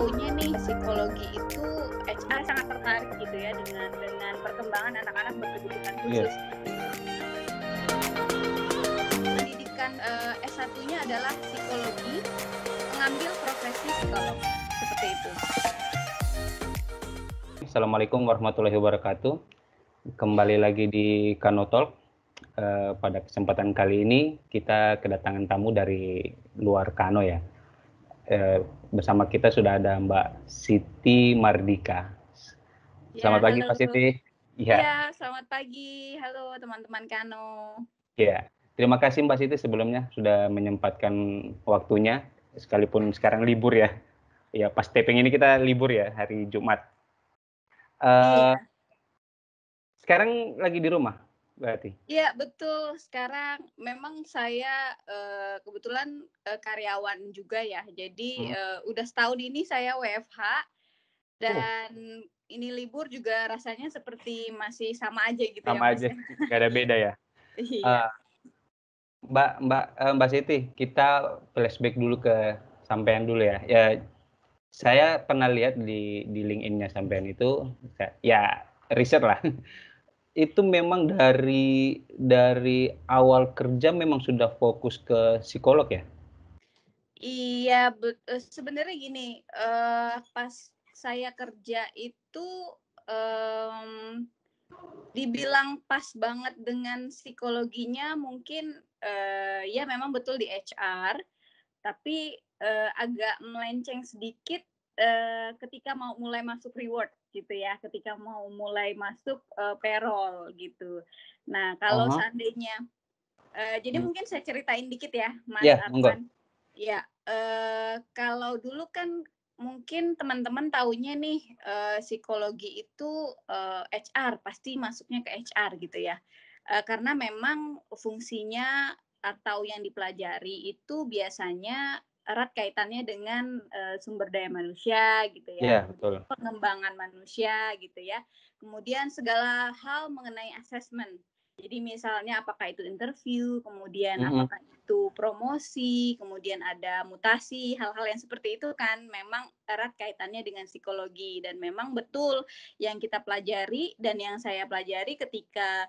taunya nih psikologi itu HR sangat tertarik gitu ya dengan perkembangan anak-anak berkebutuhan Iya. khusus. Pendidikan S1-nya adalah psikologi, mengambil profesi psikolog. Seperti itu. Assalamualaikum warahmatullahi wabarakatuh. Kembali lagi di Kano Talk. Pada kesempatan kali ini kita kedatangan tamu dari luar Kano ya. Bersama kita sudah ada Mbak Siti Mardika. Ya, Selamat pagi halo. Pak Siti. Iya, Ya, selamat pagi. Halo teman-teman Kano. iya. Terima kasih Mbak Siti sebelumnya sudah menyempatkan waktunya, sekalipun sekarang libur ya. Ya, pas taping ini kita libur ya, hari Jumat. Eh, Iya. Sekarang lagi di rumah, berarti? Iya, betul. Sekarang memang saya kebetulan karyawan juga ya. Jadi Hmm. udah setahun ini saya WFH Oh, dan ini libur juga rasanya seperti masih sama aja gitu ya, sama Mas. aja, nggak ada beda ya. Iya. Eh, Mbak Siti, kita flashback dulu ke sampean dulu ya. Ya, saya pernah lihat di LinkedIn-nya sampean itu, ya riset lah. Itu memang dari awal kerja memang sudah fokus ke psikolog ya? Iya, sebenarnya gini, pas saya kerja itu mmm, dibilang pas banget dengan psikologinya mungkin ya memang betul di HR. Tapi agak melenceng sedikit ketika mau mulai masuk reward gitu ya, ketika mau mulai masuk payroll gitu. Nah, kalau Ah. seandainya jadi Hmm. mungkin saya ceritain dikit ya, Mas Iya, monggo. Arfan. Ya, kalau dulu kan mungkin teman-teman taunya nih psikologi itu HR, pasti masuknya ke HR gitu ya. Karena memang fungsinya atau yang dipelajari itu biasanya erat kaitannya dengan sumber daya manusia gitu ya, Iya, kemudian betul. pengembangan manusia gitu ya, kemudian segala hal mengenai assessment. Jadi misalnya apakah itu interview, kemudian Mhm. apakah itu promosi, kemudian ada mutasi, hal-hal yang seperti itu kan memang erat kaitannya dengan psikologi dan memang betul yang kita pelajari dan yang saya pelajari ketika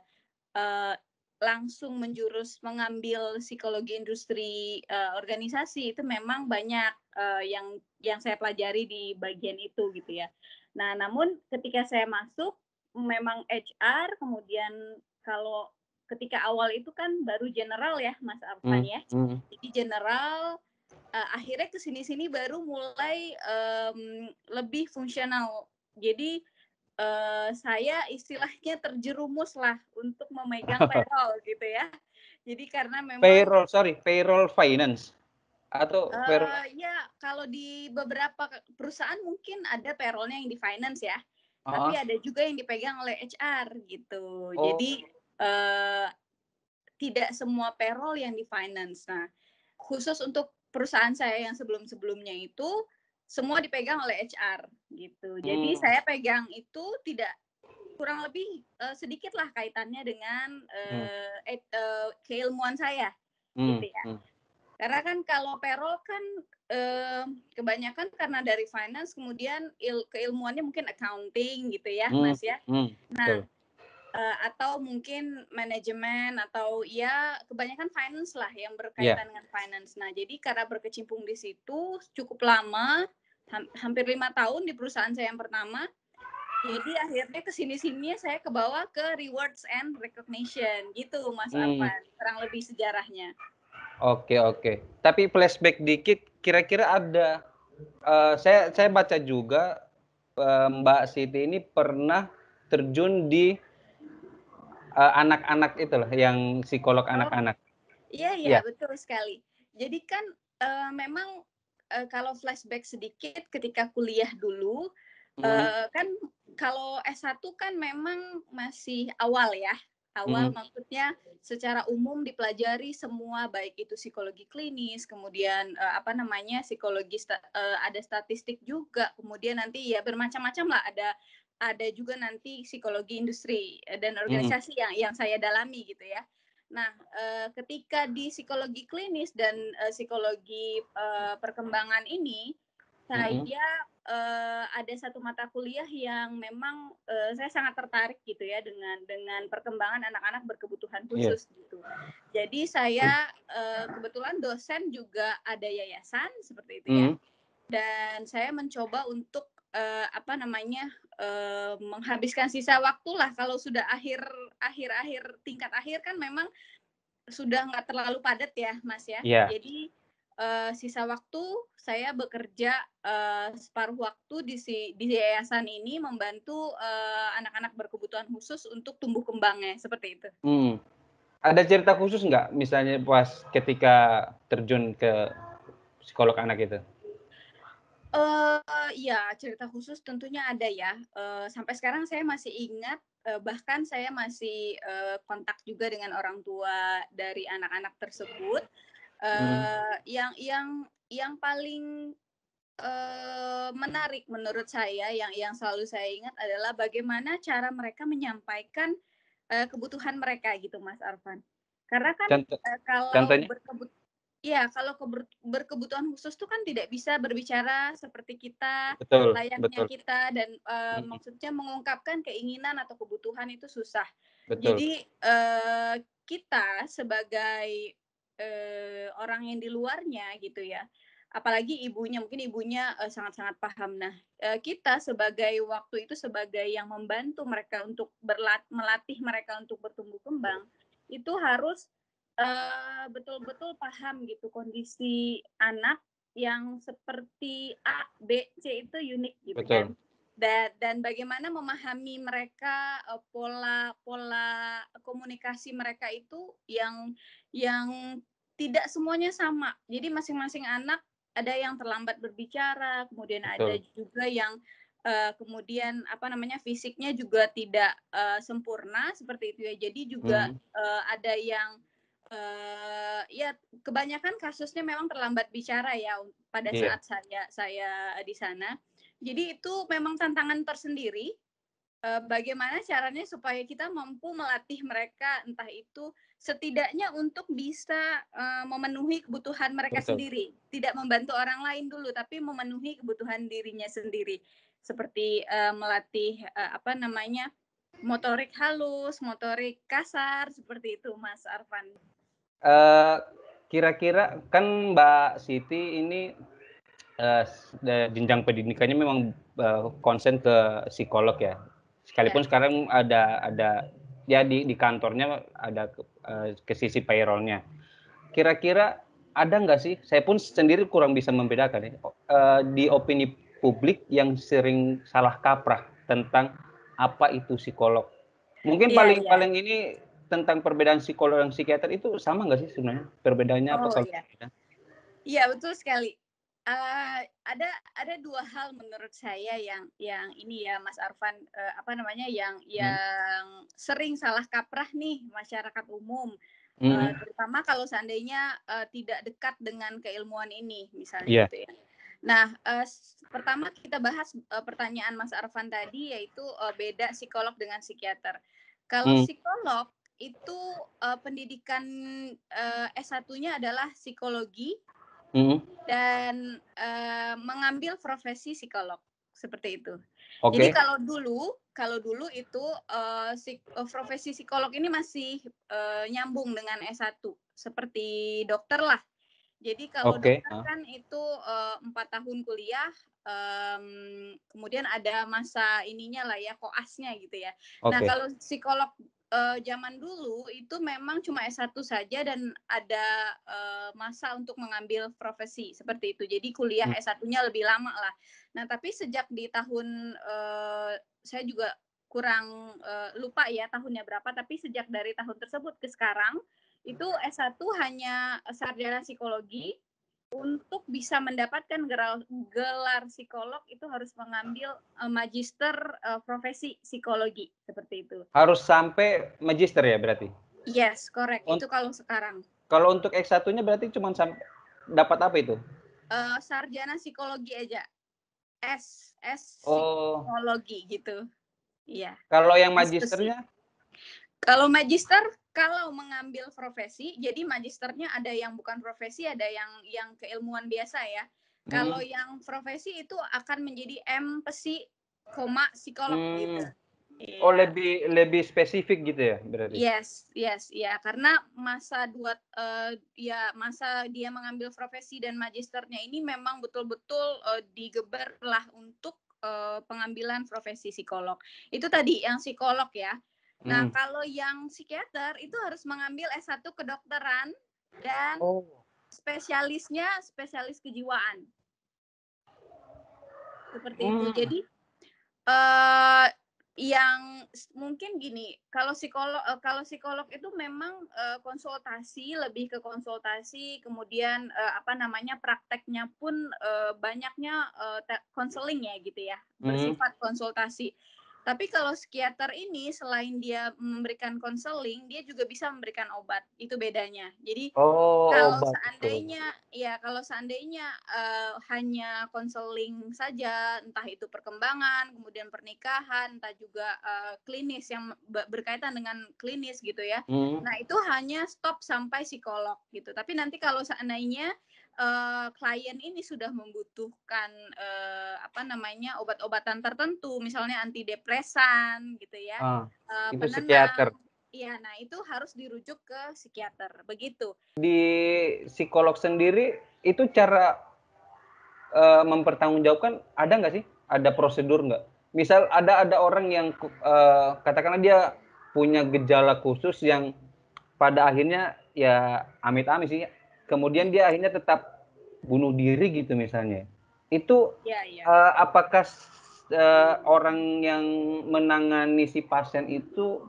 uh, langsung menjurus mengambil psikologi industri organisasi itu memang banyak yang saya pelajari di bagian itu gitu ya. Nah, namun ketika saya masuk memang HR, kemudian kalau ketika awal itu kan baru general ya, Mas Arfan Mmm, ya. mhm. Jadi general akhirnya kesini-sini baru mulai lebih fungsional. Jadi saya istilahnya terjerumus lah untuk memegang payroll gitu ya. Jadi karena memang Payroll finance atau payroll. ya kalau di beberapa perusahaan mungkin ada payroll-nya yang di finance ya, tapi Heeh. ada juga yang dipegang oleh HR gitu. Oh, Jadi tidak semua payroll yang di finance. Nah, khusus untuk perusahaan saya yang sebelum-sebelumnya itu semua dipegang oleh HR gitu. Jadi mmm, saya pegang itu tidak kurang lebih sedikit lah kaitannya dengan mmm, keilmuan saya gitu mmm, ya. mmm. Karena kan kalau payroll kan kebanyakan karena dari finance kemudian keilmuannya mungkin accounting gitu ya, Mmm, Mas ya. Nah, betul. atau mungkin manajemen atau ya kebanyakan finance lah yang Iya. berkaitan dengan finance. Nah, jadi karena berkecimpung di situ cukup lama, hampir 5 tahun di perusahaan saya yang pertama. Jadi akhirnya kesini-sininya saya kebawa ke rewards and recognition gitu, Mas Mmm, Arfan. Kurang lebih sejarahnya. oke, oke. Tapi flashback dikit, kira-kira ada, saya baca juga, Mbak Siti ini pernah terjun di, anak-anak itu loh, yang psikolog Oh, anak-anak. iya iya, Iya. betul sekali. Jadi kan memang kalau flashback sedikit ketika kuliah dulu, Mhm, kan kalau S1 kan memang masih awal ya. Awal mhm, maksudnya secara umum dipelajari semua baik itu psikologi klinis, kemudian apa namanya psikologi ada statistik juga, kemudian nanti ya bermacam-macam lah ada juga nanti psikologi industri dan mhm, organisasi yang saya dalami gitu ya. Nah, ketika di psikologi klinis dan psikologi perkembangan ini, mhm, saya ada satu mata kuliah yang memang saya sangat tertarik gitu ya dengan perkembangan anak-anak berkebutuhan Iya. khusus gitu. Jadi saya kebetulan dosen juga ada yayasan seperti itu ya. Mhm. Dan saya mencoba untuk menghabiskan sisa waktu lah kalau sudah akhir tingkat akhir kan memang sudah nggak terlalu padat ya Mas ya. Iya. Jadi sisa waktu saya bekerja separuh waktu di yayasan ini membantu anak-anak berkebutuhan khusus untuk tumbuh kembangnya seperti itu. Mhm. Ada cerita khusus nggak misalnya pas ketika terjun ke psikolog anak itu? Ya cerita khusus tentunya ada ya, sampai sekarang saya masih ingat, bahkan saya masih kontak juga dengan orang tua dari anak-anak tersebut, Mhm. yang paling menarik menurut saya yang selalu saya ingat adalah bagaimana cara mereka menyampaikan kebutuhan mereka gitu Mas Arfan. Karena kan Conto kalau contohnya? iya, kalau berkebutuhan khusus tuh kan tidak bisa berbicara seperti kita, Betul layaknya betul. kita dan Mhm. maksudnya mengungkapkan keinginan atau kebutuhan itu susah. Betul Jadi kita sebagai orang yang di luarnya gitu ya, apalagi ibunya, mungkin ibunya sangat-sangat paham. Nah, kita sebagai waktu itu sebagai yang membantu mereka untuk melatih mereka untuk bertumbuh kembang, itu harus betul-betul paham gitu kondisi anak yang seperti A, B, C itu unik gitu kan. betul. Dan bagaimana memahami mereka pola komunikasi mereka itu yang tidak semuanya sama. Jadi masing-masing anak ada yang terlambat berbicara, kemudian ada Betul. juga yang kemudian fisiknya juga tidak sempurna seperti itu ya. Jadi juga Mhm. ada yang ya kebanyakan kasusnya memang terlambat bicara ya pada Iya. saat saya di sana. Jadi itu memang tantangan tersendiri, bagaimana caranya supaya kita mampu melatih mereka, entah itu setidaknya untuk bisa memenuhi kebutuhan mereka Betul. sendiri, tidak membantu orang lain dulu, tapi memenuhi kebutuhan dirinya sendiri. Seperti melatih motorik halus, motorik kasar, seperti itu Mas Arfan. Eee, Kira-kira kan Mbak Siti ini, jenjang pendidikannya memang, konsen ke psikolog ya. Ya. Sekalipun sekarang ada ya di kantornya ada ke sisi payroll-nya. Kira-kira ada nggak sih, saya pun sendiri kurang bisa membedakan ya, di opini publik yang sering salah kaprah tentang apa itu psikolog. Mungkin Iya, paling iya. paling ini tentang perbedaan psikolog dan psikiater itu sama nggak sih sebenarnya? Perbedaannya apa Oh kalau iya. berbeda? Iya, betul sekali. Ada dua hal menurut saya yang ini ya Mas Arfan, Mhm. yang sering salah kaprah nih masyarakat umum, Mhm. terutama kalau seandainya tidak dekat dengan keilmuan ini misalnya Iya. gitu ya. Nah, pertama kita bahas pertanyaan Mas Arfan tadi yaitu beda psikolog dengan psikiater. Kalau Mmm. psikolog itu pendidikan S1-nya adalah psikologi Mhm. dan mengambil profesi psikolog, seperti itu. Jadi Oke kalau dulu itu profesi psikolog ini masih nyambung dengan S1 seperti dokter lah. Jadi kalau oke, dokter kan itu 4 tahun kuliah, kemudian ada masa ininya lah ya, koasnya gitu ya. Nah oke. kalau psikolog zaman dulu itu memang cuma S1 saja dan ada masa untuk mengambil profesi seperti itu. Jadi kuliah Mmm. S1-nya lebih lama lah. Nah tapi sejak di tahun saya juga kurang lupa ya tahunnya berapa, tapi sejak dari tahun tersebut ke sekarang itu S1 hanya sarjana psikologi, untuk bisa mendapatkan gelar psikolog itu harus mengambil magister profesi psikologi, seperti itu. Harus sampai magister ya berarti? Yes, correct, On itu kalau sekarang. Kalau untuk S1-nya berarti cuman dapat apa itu? Sarjana psikologi aja, S Oh, psikologi gitu, iya, kalau yang S.Psi. magisternya? Kalau magister, kalau mengambil profesi, jadi magisternya ada yang bukan profesi, ada yang keilmuan biasa ya. Kalau Hmm. yang profesi itu akan menjadi M pesi, koma psikolog gitu. Hmm. Oh, Iya. lebih lebih spesifik gitu ya berarti? Yes, yes, ya karena masa dia mengambil profesi dan magisternya ini memang betul-betul, digeberlah untuk, pengambilan profesi psikolog. Itu tadi yang psikolog ya. Nah, Mhm. kalau yang psikiater itu harus mengambil S1 kedokteran dan Oh. spesialisnya spesialis kejiwaan, seperti itu. Mmm. Jadi Eee, yang mungkin gini, kalau psikolog itu memang, konsultasi, lebih ke konsultasi, kemudian, apa namanya, prakteknya pun, banyaknya, konseling ya gitu ya, Mhm. bersifat konsultasi. Tapi kalau psikiater ini selain dia memberikan konseling, dia juga bisa memberikan obat, itu bedanya. Jadi Oh, kalau obat, betul. seandainya kalau seandainya, hanya konseling saja, entah itu perkembangan, kemudian pernikahan, entah juga, klinis yang berkaitan dengan klinis gitu ya. Mhm. Nah, itu hanya stop sampai psikolog gitu. Tapi nanti kalau seandainya, klien ini sudah membutuhkan, apa namanya, obat-obatan tertentu, misalnya antidepresan gitu ya, Ah, itu psikiater. penenang, iya, nah itu harus dirujuk ke psikiater, begitu. Di psikolog sendiri itu cara, mempertanggungjawabkan ada nggak sih? Ada prosedur nggak? Misal ada orang yang katakanlah dia punya gejala khusus yang pada akhirnya ya amit-amit sih, kemudian Mhm, dia akhirnya tetap bunuh diri gitu misalnya. Itu, iya, iya. apakah orang yang menangani si pasien itu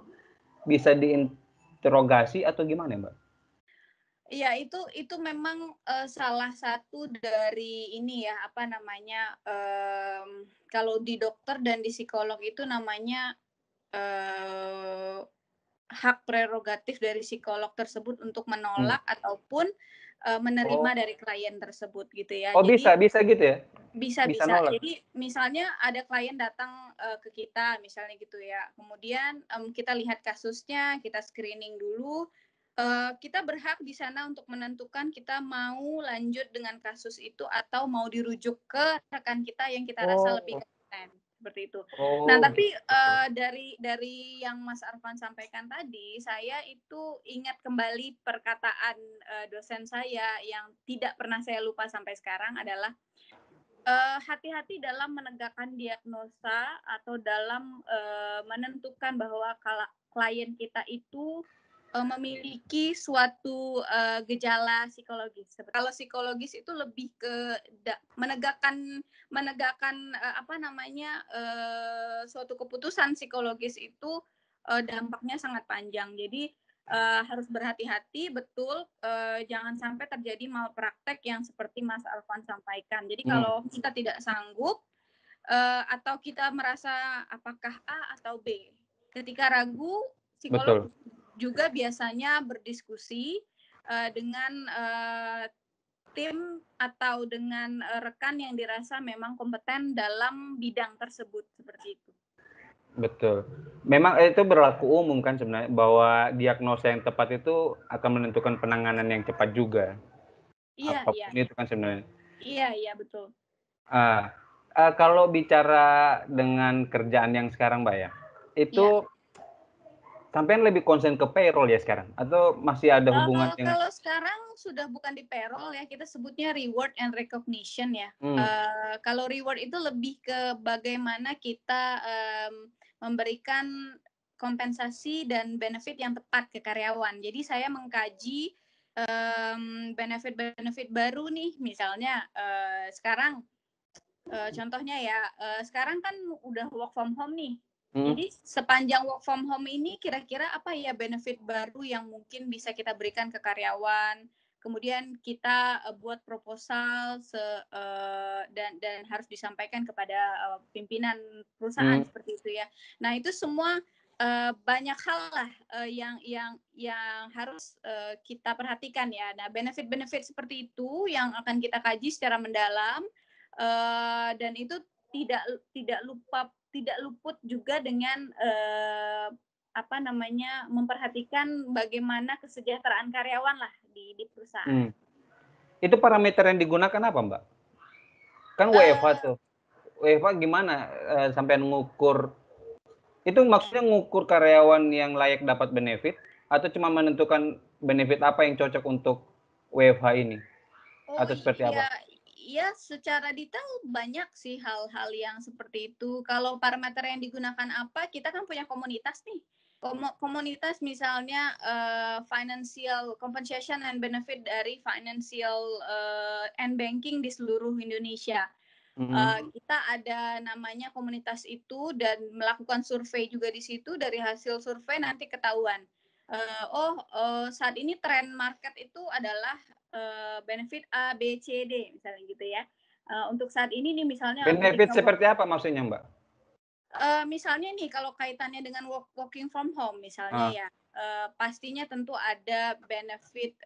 bisa diinterogasi atau gimana, Mbak? Iya, itu memang, salah satu dari ini ya, apa namanya, kalau di dokter dan di psikolog itu namanya, eee, hak prerogatif dari psikolog tersebut untuk Mmm. menolak ataupun, menerima Oh. dari klien tersebut gitu ya. Oh, Jadi bisa gitu ya? bisa, Bisa bisa. nolak? Jadi misalnya ada klien datang, ke kita misalnya gitu ya, kemudian, kita lihat kasusnya, kita screening dulu, kita berhak di sana untuk menentukan kita mau lanjut dengan kasus itu atau mau dirujuk ke rekan kita yang kita rasa lebih Oh. kompeten, seperti itu. Nah, Oh, tapi, gitu. dari yang Mas Arfan sampaikan tadi, saya itu ingat kembali perkataan, dosen saya yang tidak pernah saya lupa sampai sekarang adalah hati-hati dalam menegakkan diagnosa atau dalam, menentukan bahwa klien kita itu, memiliki suatu, gejala psikologis. Kalau psikologis itu lebih ke menegakkan menegakkan, apa namanya, suatu keputusan psikologis itu, dampaknya sangat panjang. Jadi, harus berhati-hati betul, jangan sampai terjadi malpraktek yang seperti Mas Alfan sampaikan. Jadi Mhm, kalau kita tidak sanggup, atau kita merasa apakah A atau B, ketika ragu, psikolog betul. juga biasanya berdiskusi, dengan, tim atau dengan, rekan yang dirasa memang kompeten dalam bidang tersebut, seperti itu. Betul. Memang, itu berlaku umum kan sebenarnya, bahwa diagnosa yang tepat itu akan menentukan penanganan yang cepat juga, Iya, iya, apapun iya. itu kan sebenarnya. Iya, iya, betul. Ah, kalau bicara dengan kerjaan yang sekarang, Mbak, ya, itu Iya. sampean lebih konsen ke payroll ya sekarang? Atau masih ada hubungan dengan Kalau sekarang sudah bukan di payroll ya, kita sebutnya reward and recognition ya. mmm, Kalau reward itu lebih ke bagaimana kita, memberikan kompensasi dan benefit yang tepat ke karyawan. Jadi saya mengkaji, benefit-benefit baru nih, misalnya, sekarang, contohnya ya, sekarang kan udah work from home nih. mhm, Jadi sepanjang work from home ini kira-kira apa ya benefit baru yang mungkin bisa kita berikan ke karyawan. Kemudian kita, buat proposal dan harus disampaikan kepada, pimpinan perusahaan mmm, seperti itu ya. Nah itu semua, banyak hal lah, yang harus, kita perhatikan ya. Nah benefit-benefit seperti itu yang akan kita kaji secara mendalam, dan itu tidak tidak luput juga dengan, apa namanya, memperhatikan bagaimana kesejahteraan karyawan lah di perusahaan. mmm. Itu parameter yang digunakan apa, Mbak? Kan WFH Eee, tuh. WFH gimana, sampean ngukur itu maksudnya ngukur karyawan yang layak dapat benefit atau cuma menentukan benefit apa yang cocok untuk WFH ini? oh Atau seperti iya, apa? iya secara detail banyak sih hal-hal yang seperti itu. Kalau parameter yang digunakan apa, kita kan punya komunitas nih. Komunitas misalnya, financial compensation and benefit dari financial, and banking di seluruh Indonesia. Mhm. Kita ada namanya komunitas itu dan melakukan survei juga di situ, dari hasil survei nanti ketahuan, saat ini tren market itu adalah, benefit A, B, C, D misalnya gitu ya. Untuk saat ini nih misalnya Benefit ketika seperti apa maksudnya, Mbak? Misalnya nih kalau kaitannya dengan working from home misalnya Ah, ya, pastinya tentu ada benefit,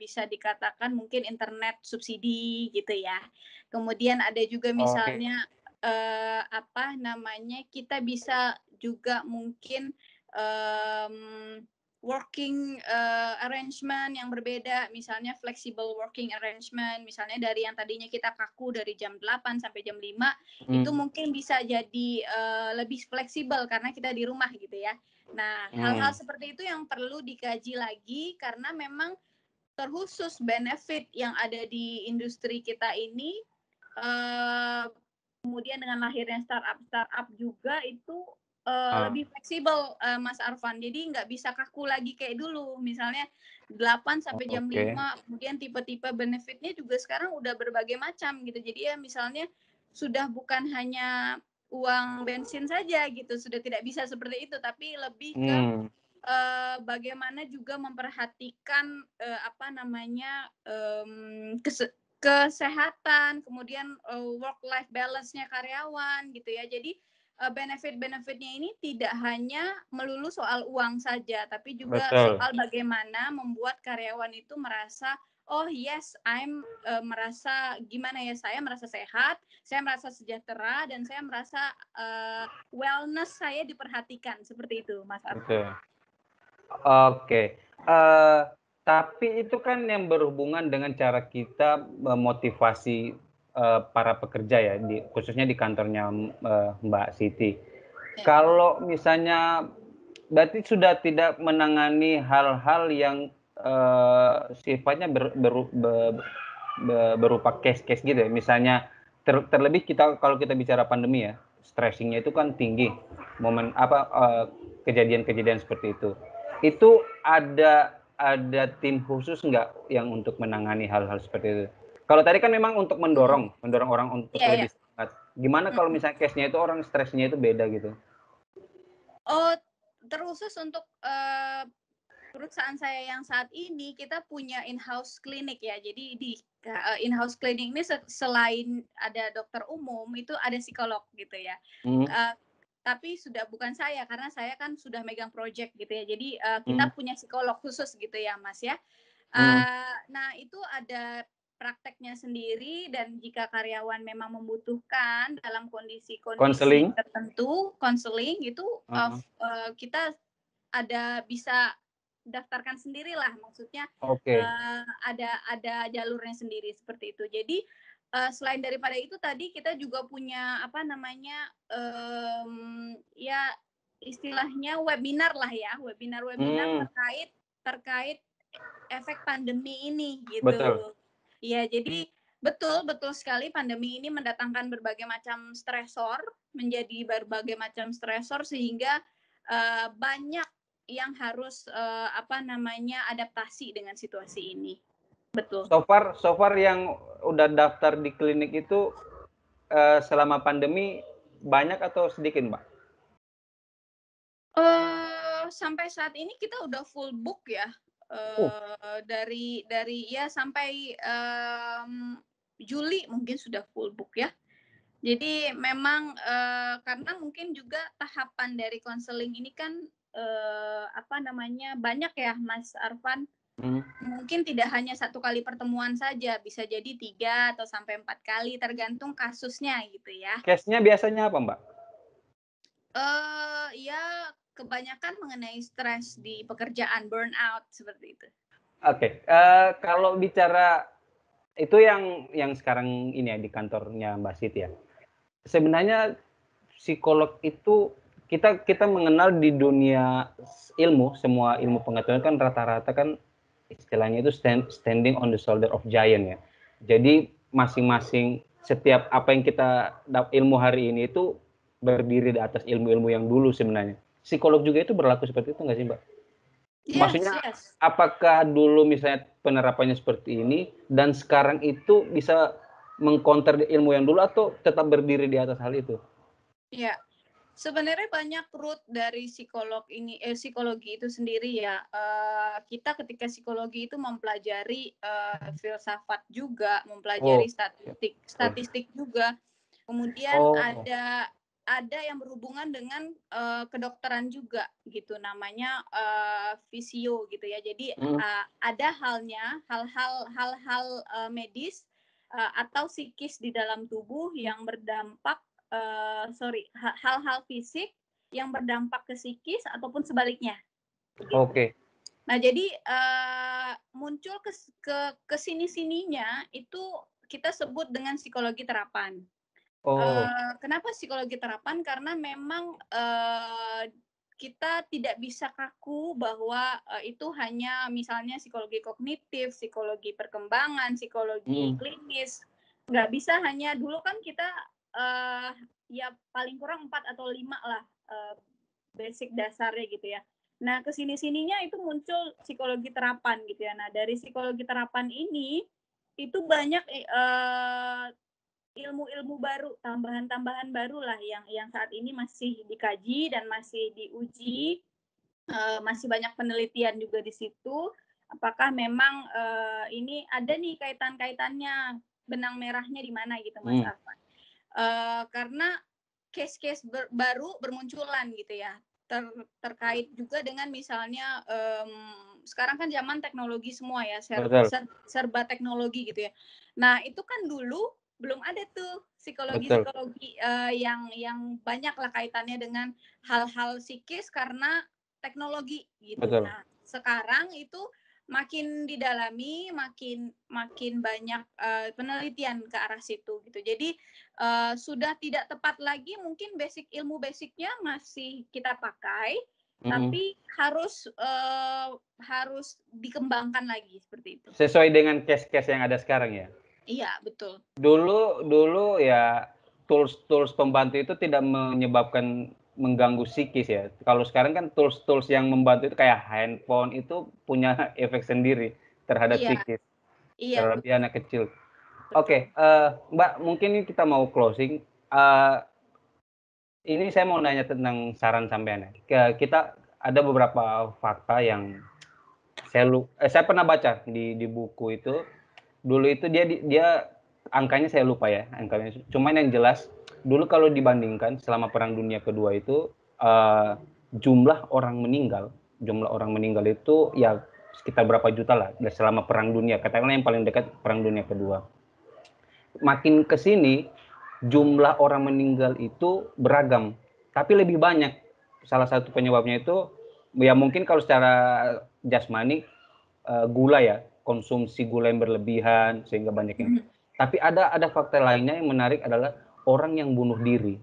bisa dikatakan mungkin internet subsidi gitu ya. Kemudian ada juga oke. misalnya, apa namanya, kita bisa juga mungkin, mmm, working, arrangement yang berbeda, misalnya flexible working arrangement, misalnya dari yang tadinya kita kaku dari jam 8 sampai jam 5 itu Mmm, mungkin bisa jadi, lebih fleksibel karena kita di rumah gitu ya. Nah, hal-hal mmm, seperti itu yang perlu dikaji lagi karena memang terkhusus benefit yang ada di industri kita ini, eee, kemudian dengan lahirnya startup-startup juga itu, ah, lebih fleksibel, Mas Arfan. Jadi nggak bisa kaku lagi kayak dulu. Misalnya 8 sampai jam oke. 5 kemudian tipe-tipe benefitnya juga sekarang udah berbagai macam gitu. Jadi ya misalnya sudah bukan hanya uang bensin saja gitu, sudah tidak bisa seperti itu, tapi lebih ke Mmm, bagaimana juga memperhatikan, apa namanya, kesehatan, kemudian, work life balance-nya karyawan gitu ya. Jadi, benefit-benefitnya ini tidak hanya melulu soal uang saja, tapi juga betul. soal bagaimana membuat karyawan itu merasa, "Oh yes, merasa gimana ya, saya merasa sehat, saya merasa sejahtera, dan saya merasa, wellness saya diperhatikan." Seperti itu, Mas Arfan. Betul. Oke, tapi itu kan yang berhubungan dengan cara kita memotivasi, para pekerja ya, khususnya di kantornya, Mbak Siti. Ya. Kalau misalnya berarti sudah tidak menangani hal-hal yang, sifatnya berupa case-case gitu ya, misalnya terlebih kalau kita bicara pandemi ya, stressing-nya itu kan tinggi, momen apa, kejadian-kejadian seperti itu. Itu ada tim khusus nggak yang untuk menangani hal-hal seperti itu? Kalau tadi kan memang untuk Mhm. mendorong mendorong orang untuk Iya, iya. lebih semangat. Gimana kalau Mhm. misalnya case-nya itu orang stresnya itu beda gitu? Oh, terusus untuk, perusahaan saya yang saat ini, kita punya in-house clinic ya. Jadi in-house clinic ini selain ada dokter umum, itu ada psikolog gitu ya. Mhm, Eee, tapi sudah bukan saya, karena saya kan sudah megang project gitu ya. Jadi, mmm, kita punya psikolog khusus gitu ya, Mas, ya. mhm, Nah itu ada prakteknya sendiri dan jika karyawan memang membutuhkan dalam kondisi-kondisi konseling? tertentu, konseling itu, Heeh, kita bisa daftarkan sendirilah, maksudnya, oke, ada jalurnya sendiri seperti itu. Jadi, selain daripada itu tadi kita juga punya apa namanya, ya istilahnya webinar lah ya, webinar-webinar mmm, terkait terkait efek pandemi ini betul. gitu. Iya, jadi betul betul sekali pandemi ini mendatangkan berbagai macam stresor, menjadi berbagai macam stresor sehingga, banyak yang harus, apa namanya, adaptasi dengan situasi ini. Betul. So far yang udah daftar di klinik itu, selama pandemi banyak atau sedikit, Mbak? Sampai saat ini kita udah full book ya, Uh, dari ya sampai, Juli mungkin sudah full book ya. Jadi memang, karena mungkin juga tahapan dari konseling ini kan, apa namanya, banyak ya Mas Arfan. mhm. Mungkin tidak hanya satu kali pertemuan saja, bisa jadi 3 atau sampai 4 kali tergantung kasusnya gitu ya. Case-nya biasanya apa, Mbak? Ya kebanyakan mengenai stres di pekerjaan, burnout seperti itu. Oke, kalau bicara itu yang sekarang ini ya di kantornya Mbak Siti ya. Sebenarnya psikolog itu kita mengenal di dunia ilmu, semua ilmu pengetahuan kan rata-rata kan istilahnya itu standing on the shoulder of giant ya. Jadi masing-masing setiap apa yang kita ilmu hari ini itu berdiri di atas ilmu-ilmu yang dulu sebenarnya. Psikolog juga itu berlaku seperti itu nggak sih, Mbak? Yes, Maksudnya yes. apakah dulu misalnya penerapannya seperti ini dan sekarang itu bisa mengcounter ilmu yang dulu atau tetap berdiri di atas hal itu? Ya, sebenarnya banyak root dari psikologi itu sendiri ya. Kita ketika psikologi itu mempelajari filsafat juga, Oh, mempelajari ya. statistik juga. Kemudian Oh, ada yang berhubungan dengan kedokteran juga gitu, namanya fisio gitu ya. Jadi mm, ada hal-hal medis atau psikis di dalam tubuh yang berdampak hal-hal fisik yang berdampak ke psikis ataupun sebaliknya gitu. oke. Nah, jadi muncul ke sini-sininya itu kita sebut dengan psikologi terapan. Oh, Kenapa psikologi terapan? Karena memang kita tidak bisa kaku bahwa itu hanya misalnya psikologi kognitif, psikologi perkembangan, psikologi mm, klinis. Nggak bisa hanya dulu kan kita uh, ya paling kurang 4 atau 5 lah basic dasarnya gitu ya. Nah, kesini-sininya itu muncul psikologi terapan gitu ya. Nah, dari psikologi terapan ini itu banyak ilmu-ilmu baru, tambahan-tambahan baru lah yang saat ini masih dikaji dan masih diuji, masih banyak penelitian juga di situ. Apakah memang ini ada nih kaitan-kaitannya, benang merahnya di mana gitu, Mas mm, Arfan? Karena case-case baru bermunculan gitu ya, terkait juga dengan misalnya sekarang kan zaman teknologi semua ya, betul, serba teknologi gitu ya. Nah itu kan dulu belum ada tuh betul, psikologi-psikologi yang banyak lah kaitannya dengan hal-hal psikis karena teknologi gitu. betul. Nah sekarang itu makin didalami, makin makin banyak penelitian ke arah situ gitu. Jadi sudah tidak tepat lagi, mungkin ilmu basicnya masih kita pakai, Mm. tapi harus dikembangkan lagi seperti itu. Sesuai dengan case-case yang ada sekarang ya. Iya betul. Dulu ya tools-tools pembantu itu tidak menyebabkan mengganggu psikis ya. Kalau sekarang kan tools-tools yang membantu itu kayak handphone itu punya efek sendiri terhadap Iya, psikis, iya terlebih betul, anak kecil. Oke, betul. Mbak, mungkin ini kita mau closing. Ini saya mau nanya tentang saran sampean ya. Kita ada beberapa fakta yang saya pernah baca di buku itu. Dulu itu dia angkanya saya lupa ya, angkanya. Cuman yang jelas dulu kalau dibandingkan selama Perang Dunia Kedua itu jumlah orang meninggal itu ya sekitar berapa juta lah selama Perang Dunia. Katakanlah yang paling dekat Perang Dunia Kedua. Makin ke sini jumlah orang meninggal itu beragam, tapi lebih banyak. Salah satu penyebabnya itu ya mungkin kalau secara jasmani gula ya, konsumsi gula yang berlebihan sehingga banyak yang. Tapi ada fakta lainnya yang menarik adalah orang yang bunuh diri,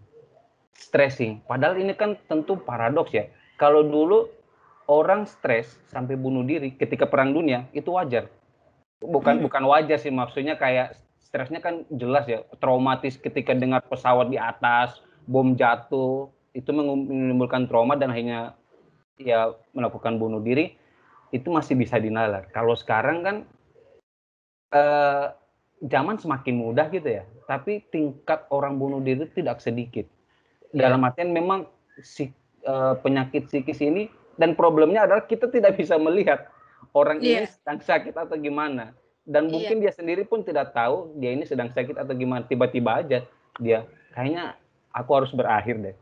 stressing. Padahal ini kan tentu paradoks ya. Kalau dulu orang stres sampai bunuh diri ketika perang dunia itu wajar. Bukan wajar sih, maksudnya kayak stresnya kan jelas ya, traumatis ketika dengar pesawat di atas, bom jatuh, itu menimbulkan trauma dan akhirnya ya melakukan bunuh diri, itu masih bisa dinalar. Kalau sekarang kan eh, zaman semakin mudah gitu ya, tapi tingkat orang bunuh diri tidak sedikit. Iya, Dalam artian memang si penyakit psikis ini dan problemnya adalah kita tidak bisa melihat orang ini iya, sedang sakit atau gimana. Dan iya. mungkin dia sendiri pun tidak tahu dia ini sedang sakit atau gimana. Tiba-tiba aja dia kayaknya aku harus berakhir deh.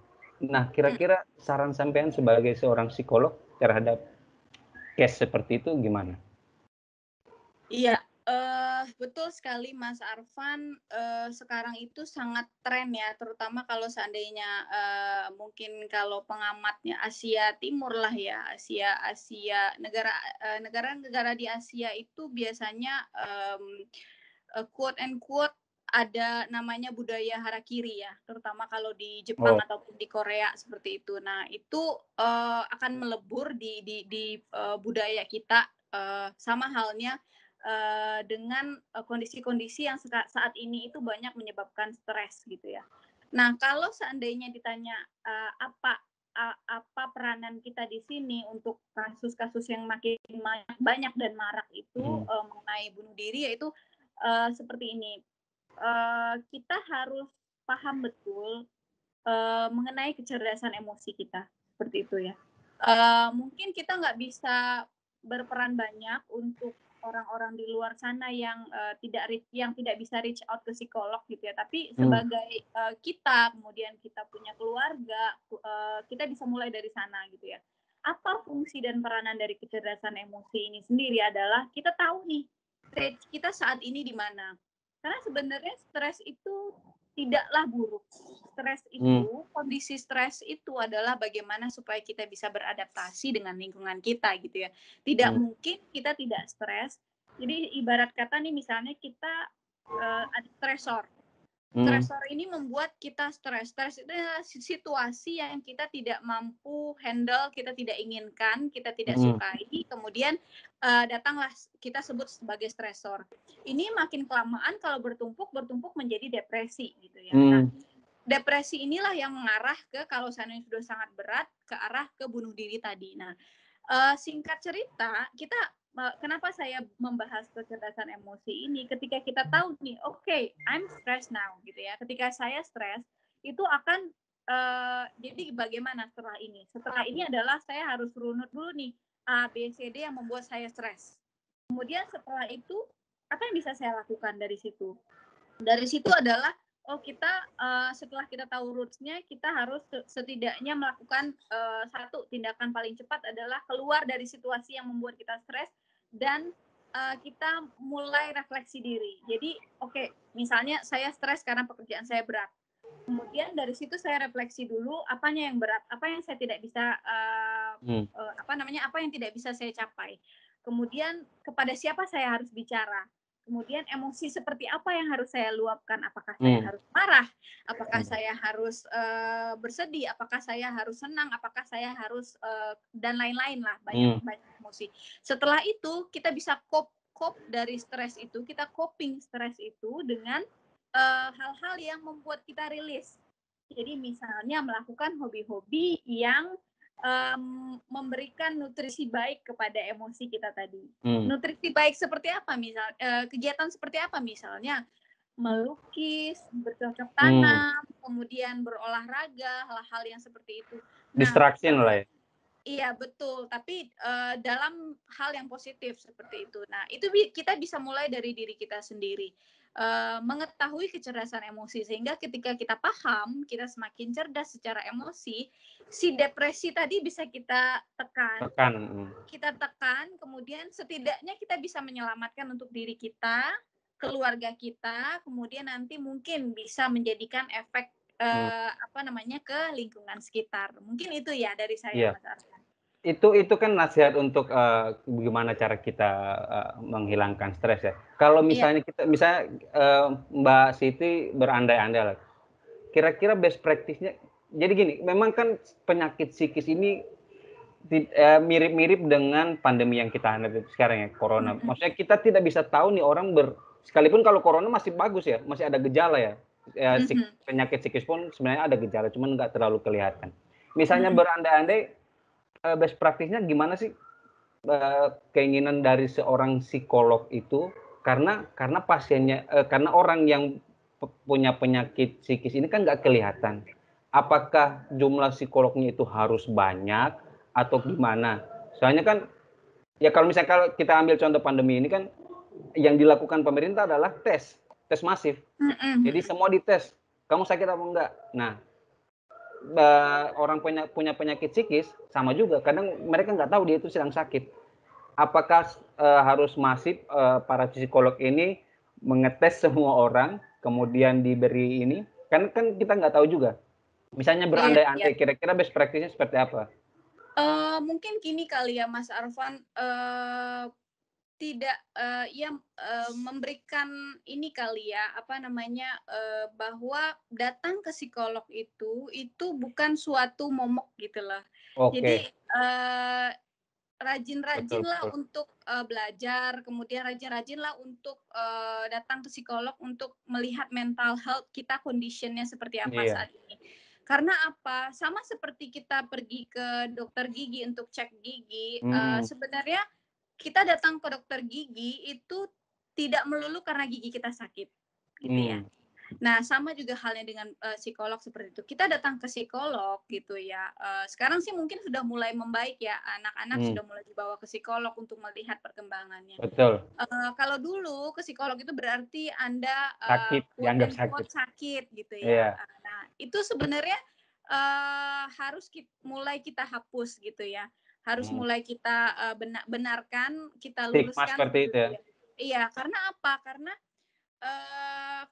Nah, kira-kira saran sampean sebagai seorang psikolog terhadap case seperti itu gimana? Iya, betul sekali Mas Arfan, sekarang itu sangat tren ya, terutama kalau seandainya, mungkin kalau pengamatnya Asia Timur lah ya, negara-negara di Asia itu biasanya, quote and quote ada namanya budaya harakiri ya, terutama kalau di Jepang Oh. ataupun di Korea seperti itu. Nah, itu akan melebur di budaya kita, sama halnya dengan kondisi-kondisi yang saat ini itu banyak menyebabkan stres gitu ya. Nah, kalau seandainya ditanya apa peranan kita di sini untuk kasus-kasus yang makin banyak dan marak itu mengenai bunuh diri, yaitu seperti ini. Kita harus paham betul mengenai kecerdasan emosi kita, seperti itu ya. Mungkin kita nggak bisa berperan banyak untuk orang-orang di luar sana yang tidak bisa reach out ke psikolog gitu ya. Tapi sebagai kita, kemudian kita punya keluarga, kita bisa mulai dari sana gitu ya. Apa fungsi dan peranan dari kecerdasan emosi ini sendiri adalah kita tahu nih stage kita saat ini di mana. Karena sebenarnya stres itu tidaklah buruk. Stres itu, kondisi stres itu adalah bagaimana supaya kita bisa beradaptasi dengan lingkungan kita gitu ya. Tidak mungkin kita tidak stres. Jadi ibarat kata nih misalnya kita ada stresor. Stresor ini membuat kita stres. Stres itu adalah situasi yang kita tidak mampu handle, kita tidak inginkan, kita tidak sukai. Kemudian datanglah kita sebut sebagai stresor. Ini makin kelamaan kalau bertumpuk menjadi depresi gitu ya. Nah, depresi inilah yang mengarah ke kalau seandainya sudah sangat berat ke arah ke bunuh diri tadi. Nah, singkat cerita, kita kenapa saya membahas kecerdasan emosi ini? Ketika kita tahu nih, okay, I'm stressed now, gitu ya. Ketika saya stres, itu akan jadi bagaimana setelah ini? Setelah ini adalah saya harus runut dulu nih A, B, C, D yang membuat saya stres. Kemudian setelah itu apa yang bisa saya lakukan dari situ? Dari situ adalah kita setelah kita tahu roots-nya, kita harus setidaknya melakukan satu tindakan paling cepat adalah keluar dari situasi yang membuat kita stres dan kita mulai refleksi diri. Jadi misalnya saya stres karena pekerjaan saya berat. Kemudian dari situ saya refleksi dulu apanya yang berat, apa yang saya tidak bisa apa yang tidak bisa saya capai. Kemudian kepada siapa saya harus bicara. Kemudian emosi seperti apa yang harus saya luapkan? Apakah saya harus marah? Apakah saya harus bersedih? Apakah saya harus senang? Apakah saya harus dan lain-lain lah, banyak emosi. Setelah itu kita bisa cope dari stres itu, kita coping stres itu dengan hal-hal yang membuat kita rilis. Jadi misalnya melakukan hobi-hobi yang memberikan nutrisi baik kepada emosi kita tadi. Nutrisi baik seperti apa? Kegiatan seperti apa? Misalnya melukis, bercocok tanam, kemudian berolahraga, hal-hal yang seperti itu. Distraction lah ya. Iya betul, tapi dalam hal yang positif seperti itu. Nah itu kita bisa mulai dari diri kita sendiri. Mengetahui kecerdasan emosi sehingga ketika kita paham, kita semakin cerdas secara emosi, si depresi tadi bisa kita tekan, kemudian setidaknya kita bisa menyelamatkan untuk diri kita, keluarga kita, kemudian nanti mungkin bisa menjadikan efek ke lingkungan sekitar. Mungkin itu ya dari saya, Mas Arfan. Itu kan nasihat untuk bagaimana cara kita menghilangkan stres ya. Kalau misalnya Mbak Siti berandai-andai lah, kira-kira best practice-nya, jadi gini, memang kan penyakit psikis ini mirip-mirip dengan pandemi yang kita hadapi sekarang ya, corona. Maksudnya kita tidak bisa tahu nih orang sekalipun kalau corona masih bagus ya, masih ada gejala ya. Penyakit psikis pun sebenarnya ada gejala, cuman nggak terlalu kelihatan. Misalnya berandai-andai, best practice-nya gimana sih keinginan dari seorang psikolog itu karena pasiennya karena orang yang punya penyakit psikis ini kan nggak kelihatan. Apakah jumlah psikolognya itu harus banyak atau gimana? Soalnya kan ya kalau kita ambil contoh pandemi ini kan yang dilakukan pemerintah adalah tes masif. Jadi semua dites, kamu sakit apa enggak? Nah, orang punya penyakit psikis sama juga, kadang mereka nggak tahu dia itu sedang sakit. Apakah harus masif para psikolog ini mengetes semua orang kemudian diberi ini? Kan kita nggak tahu juga. Misalnya berandai-andai, kira-kira best practice-nya seperti apa? Mungkin gini kali ya Mas Arfan, tidak memberikan ini kali ya, apa namanya, bahwa datang ke psikolog itu bukan suatu momok gitu loh. Jadi, Oke, betul rajin-rajinlah betul. untuk, belajar, kemudian rajin-rajinlah untuk, datang ke psikolog untuk melihat mental health kita, condition-nya seperti apa Iya. saat ini. Karena apa, sama seperti kita pergi ke dokter gigi untuk cek gigi, Mhm, sebenarnya kita datang ke dokter gigi itu tidak melulu karena gigi kita sakit, gitu ya. mmm, Nah, sama juga halnya dengan, psikolog seperti itu. Kita datang ke psikolog gitu ya, sekarang sih mungkin sudah mulai membaik ya, anak-anak mmm, sudah mulai dibawa ke psikolog untuk melihat perkembangannya. betul. Kalau dulu ke psikolog itu berarti Anda, Sakit, quote dianggap and sakit. quote sakit gitu ya. Iya, Nah, itu sebenarnya, harus mulai kita hapus gitu ya. Harus mmm, mulai kita, benarkan, kita stigma luruskan seperti itu ya? sebenarnya. Iya, karena apa? Karena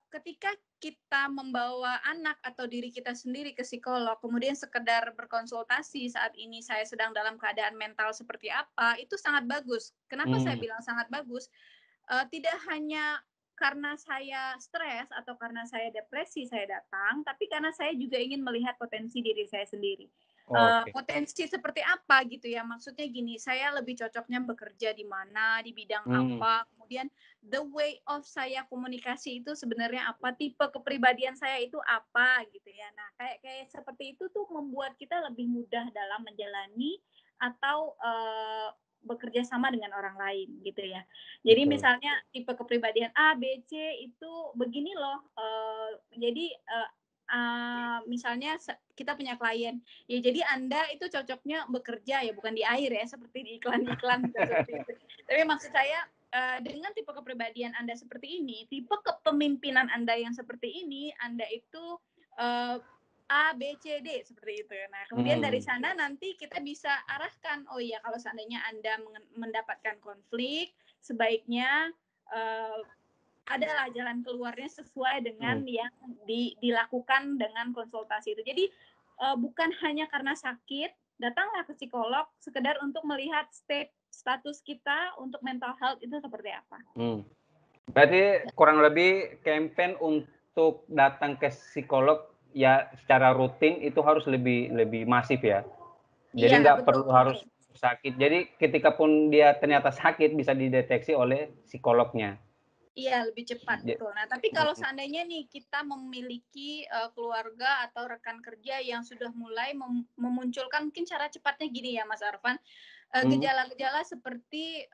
ketika kita membawa anak atau diri kita sendiri ke psikolog, kemudian sekedar berkonsultasi, "Saat ini saya sedang dalam keadaan mental seperti apa," itu sangat bagus. Kenapa saya Mmm, bilang sangat bagus? Tidak hanya karena saya stres atau karena saya depresi saya datang, tapi karena saya juga ingin melihat potensi diri saya sendiri. oke, Potensi seperti apa gitu ya, maksudnya gini, saya lebih cocoknya bekerja di mana, di bidang mmm, apa, kemudian the way of saya komunikasi itu sebenarnya apa, tipe kepribadian saya itu apa gitu ya. Nah, kayak kayak seperti itu tuh membuat kita lebih mudah dalam menjalani atau, bekerja sama dengan orang lain gitu ya. Jadi betul. misalnya tipe kepribadian A, B, C itu begini loh, jadi, misalnya kita punya klien, ya jadi Anda itu cocoknya bekerja ya bukan di air ya seperti di iklan-iklan bukan seperti itu. Tapi maksud saya, dengan tipe kepribadian Anda seperti ini, tipe kepemimpinan Anda yang seperti ini, Anda itu, eee, A, B, C, D seperti itu. Nah, kemudian dari Mhm, sana nanti kita bisa arahkan, oh iya kalau seandainya Anda mendapatkan konflik, sebaiknya, eee, adalah jalan keluarnya sesuai dengan mhm. yang dilakukan dengan konsultasi itu. Jadi, bukan hanya karena sakit, datanglah ke psikolog sekedar untuk melihat status kita untuk mental health itu seperti apa. Mmm. Berarti kurang lebih campaign untuk datang ke psikolog ya secara rutin itu harus lebih lebih masif ya? Jadi Iya, nggak betul perlu betul. harus sakit. Jadi ketika pun dia ternyata sakit bisa dideteksi oleh psikolognya. Iya, lebih cepat, Je betul. Nah, tapi kalau mhm, seandainya nih kita memiliki, keluarga atau rekan kerja yang sudah mulai memunculkan mungkin cara cepatnya gini ya, Mas Arfan, mmm, gejala-gejala seperti,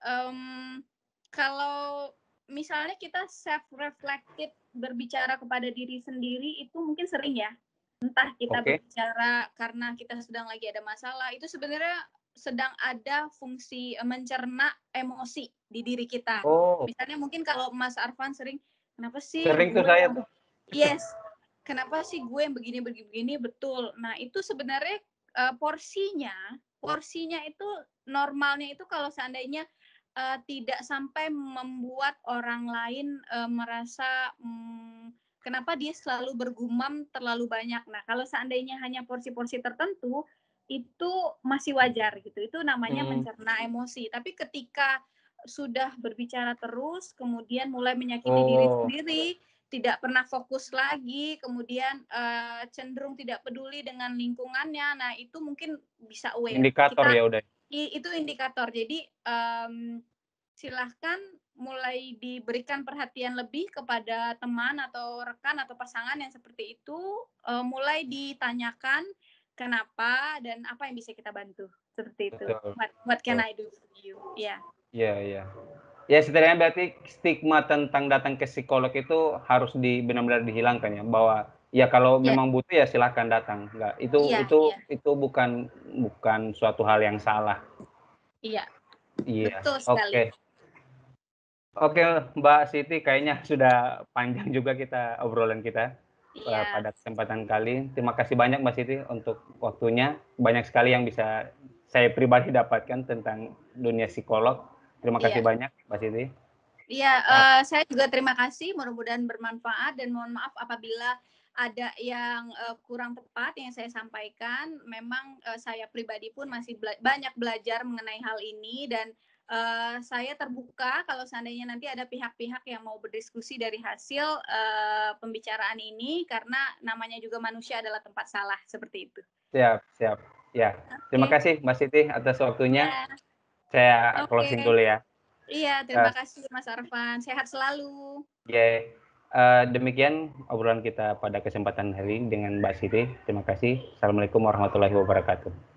kalau misalnya kita self reflected berbicara kepada diri sendiri itu mungkin sering ya. Entah kita oke. berbicara karena kita sedang lagi ada masalah, itu sebenarnya sedang ada fungsi, mencerna emosi di diri kita. Oh, Misalnya mungkin kalau Mas Arfan sering, "Kenapa sih sering tuh gue saya yang" tuh. yes, "Kenapa sih gue yang begini begini begini?" Betul. Nah, itu sebenarnya, porsinya porsinya itu normalnya itu kalau seandainya, tidak sampai membuat orang lain, merasa, kenapa dia selalu bergumam terlalu banyak. Nah, kalau seandainya hanya porsi-porsi tertentu, itu masih wajar gitu. Itu namanya Mmm, mencerna emosi. Tapi ketika sudah berbicara terus, kemudian mulai menyakiti diri oh, sendiri, tidak pernah fokus lagi, kemudian, cenderung tidak peduli dengan lingkungannya. Nah, itu mungkin bisa aware. indikator ya udah. Itu indikator. Jadi, silahkan mulai diberikan perhatian lebih kepada teman atau rekan atau pasangan yang seperti itu, mulai ditanyakan kenapa dan apa yang bisa kita bantu, seperti itu. Betul What can betul. I do for you? Ya. Iya iya. Ya setidaknya berarti stigma tentang datang ke psikolog itu harus benar-benar dihilangkan ya, bahwa ya kalau Ya, memang butuh ya silahkan datang, nggak iya iya itu bukan bukan suatu hal yang salah. iya, Iya, betul sekali. oke. Oke, Mbak Siti kayaknya sudah panjang juga obrolan kita, Iya pada kesempatan kali. Terima kasih banyak Mbak Siti untuk waktunya, banyak sekali yang bisa saya pribadi dapatkan tentang dunia psikolog. Terima kasih iya. banyak Mbak Siti. Iya, Ya, saya juga terima kasih, mudah-mudahan bermanfaat dan mohon maaf apabila ada yang, kurang tepat yang saya sampaikan. Memang, saya pribadi pun masih banyak belajar mengenai hal ini dan, Saya terbuka kalau seandainya nanti ada pihak-pihak yang mau berdiskusi dari hasil, pembicaraan ini, karena namanya juga manusia adalah tempat salah, seperti itu. Siap siap. Ya, terima Oke, kasih Mbak Siti atas waktunya. ya, Saya oke. closing dulu ya. Iya, Eee, terima kasih Mas Arfan, sehat selalu. ye demikian obrolan kita pada kesempatan hari ini dengan Mbak Siti. Terima kasih. Assalamualaikum warahmatullahi wabarakatuh.